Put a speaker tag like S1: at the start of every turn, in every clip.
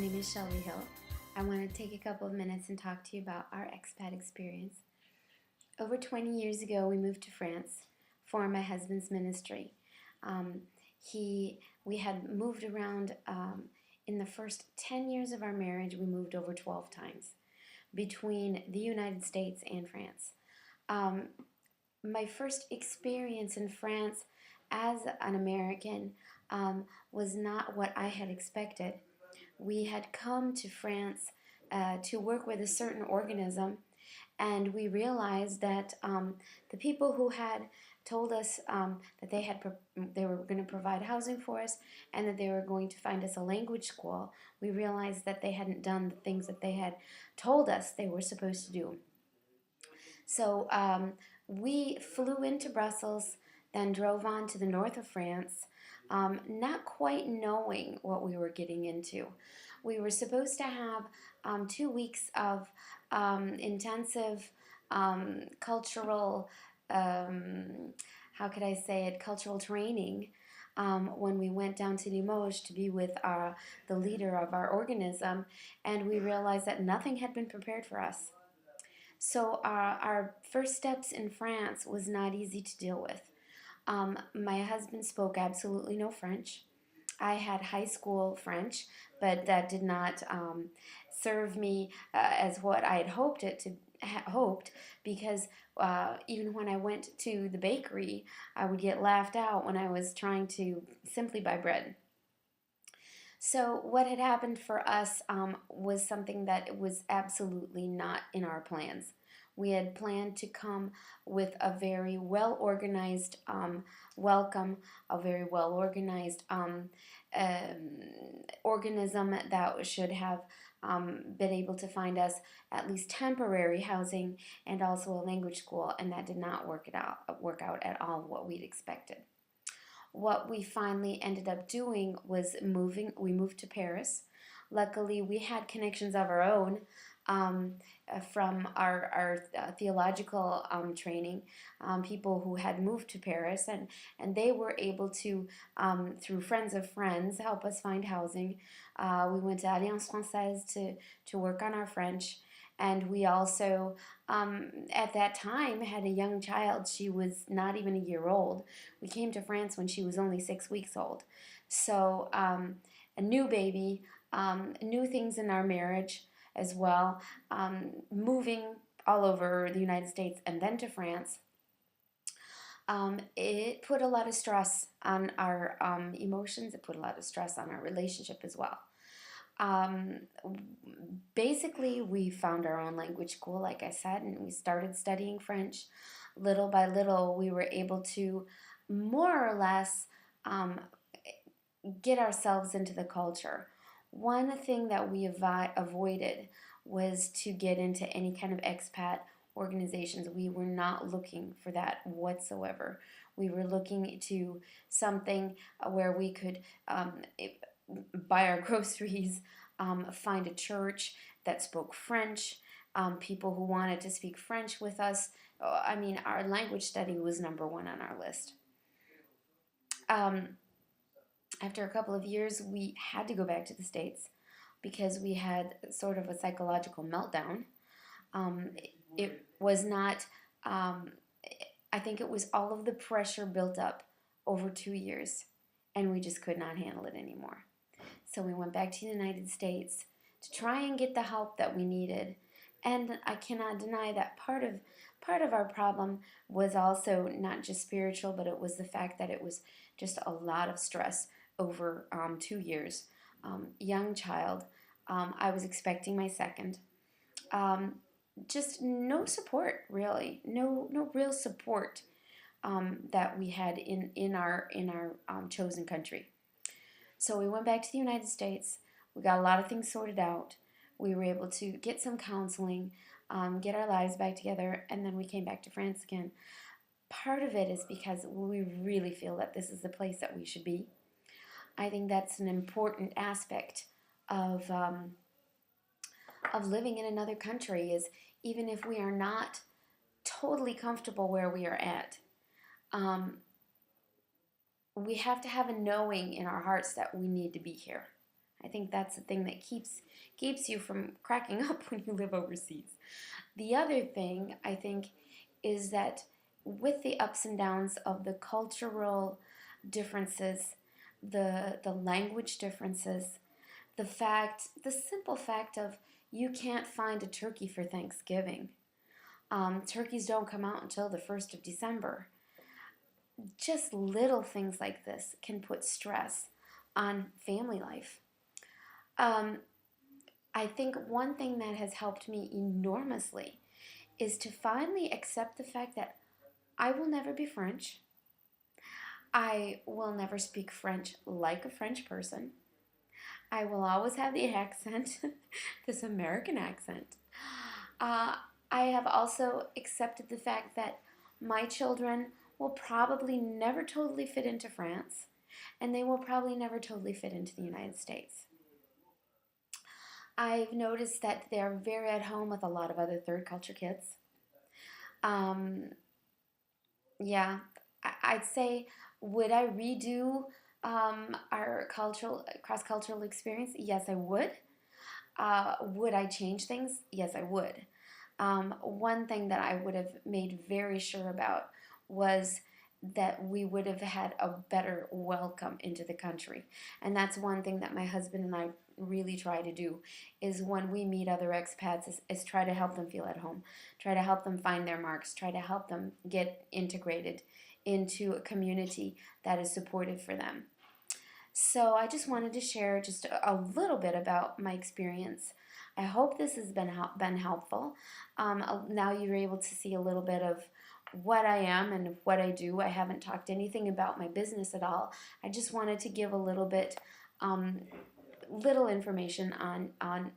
S1: name is Shelby Hill. I want to take a couple of minutes and talk to you about our expat experience. Over 20 years ago, we moved to France for my husband's ministry. Um, we had moved around in the first 10 years of our marriage. We moved over 12 times between the United States and France. Um, my first experience in France as an American was not what I had expected. We had come to France to work with a certain organism, and we realized that the people who had told us that they were going to provide housing for us and that they were going to find us a language school, we realized that they hadn't done the things that they had told us they were supposed to do. So we flew into Brussels, then drove on to the north of France, not quite knowing what we were getting into. We were supposed to have 2 weeks of intensive cultural, how could I say it, cultural training when we went down to Limoges to be with the leader of our organism, and we realized that nothing had been prepared for us. So our first steps in France was not easy to deal with. My husband spoke absolutely no French. I had high school French, but that did not serve me as what I had hoped, because even when I went to the bakery, I would get laughed out when I was trying to simply buy bread. So what had happened for us was something that was absolutely not in our plans. We had planned to come with a very well-organized welcome, a very well-organized organism that should have been able to find us at least temporary housing and also a language school, and that did not work out at all what we'd expected. What we finally ended up doing was moving. We moved to Paris. Luckily, we had connections of our own from our theological training, people who had moved to Paris, and they were able to, through friends of friends, help us find housing. We went to Alliance Française to work on our French. And we also, at that time, had a young child. She was not even a year old. We came to France when she was only 6 weeks old. So a new baby, new things in our marriage as well, moving all over the United States and then to France. It put a lot of stress on our emotions. It put a lot of stress on our relationship as well. Basically, we found our own language school, like I said, and we started studying French. Little by little, we were able to more or less get ourselves into the culture. One thing that we avoided was to get into any kind of expat organizations. We were not looking for that whatsoever. We were looking to something where we could buy our groceries, find a church that spoke French, people who wanted to speak French with us. I mean, our language study was number one on our list. After a couple of years, we had to go back to the States because we had sort of a psychological meltdown. It was not, I think it was all of the pressure built up over 2 years, and we just could not handle it anymore. So we went back to the United States to try and get the help that we needed. And I cannot deny that part of our problem was also not just spiritual, but it was the fact that it was just a lot of stress over 2 years. Young child. I was expecting my second. Just no support, really. No real support that we had in our chosen country. So we went back to the United States. We got a lot of things sorted out. We were able to get some counseling, get our lives back together, and then we came back to France again. Part of it is because we really feel that this is the place that we should be. I think that's an important aspect of living in another country, is even if we are not totally comfortable where we are at, we have to have a knowing in our hearts that we need to be here. I think that's the thing that keeps you from cracking up when you live overseas. The other thing I think is that with the ups and downs of the cultural differences, the language differences, the simple fact of you can't find a turkey for Thanksgiving. Turkeys don't come out until the 1st of December. Just little things like this can put stress on family life. Um, I think one thing that has helped me enormously is to finally accept the fact that I will never be French. I will never speak French like a French person. I will always have the accent, this American accent. Uh, I have also accepted the fact that my children will probably never totally fit into France, and they will probably never totally fit into the United States. I've noticed that they're very at home with a lot of other third culture kids. Um, yeah, I'd say, would I redo our cultural cross cultural experience? Yes, I would. Would I change things? Yes, I would. One thing that I would have made very sure about was that we would have had a better welcome into the country. And that's one thing that my husband and I really try to do is when we meet other expats is try to help them feel at home, try to help them find their marks, try to help them get integrated into a community that is supportive for them. So I just wanted to share just a little bit about my experience. I hope this has been helpful. Now you're able to see a little bit of what I am and what I do. I haven't talked anything about my business at all. I just wanted to give a little bit, little information on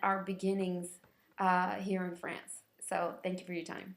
S1: our beginnings here in France. So thank you for your time.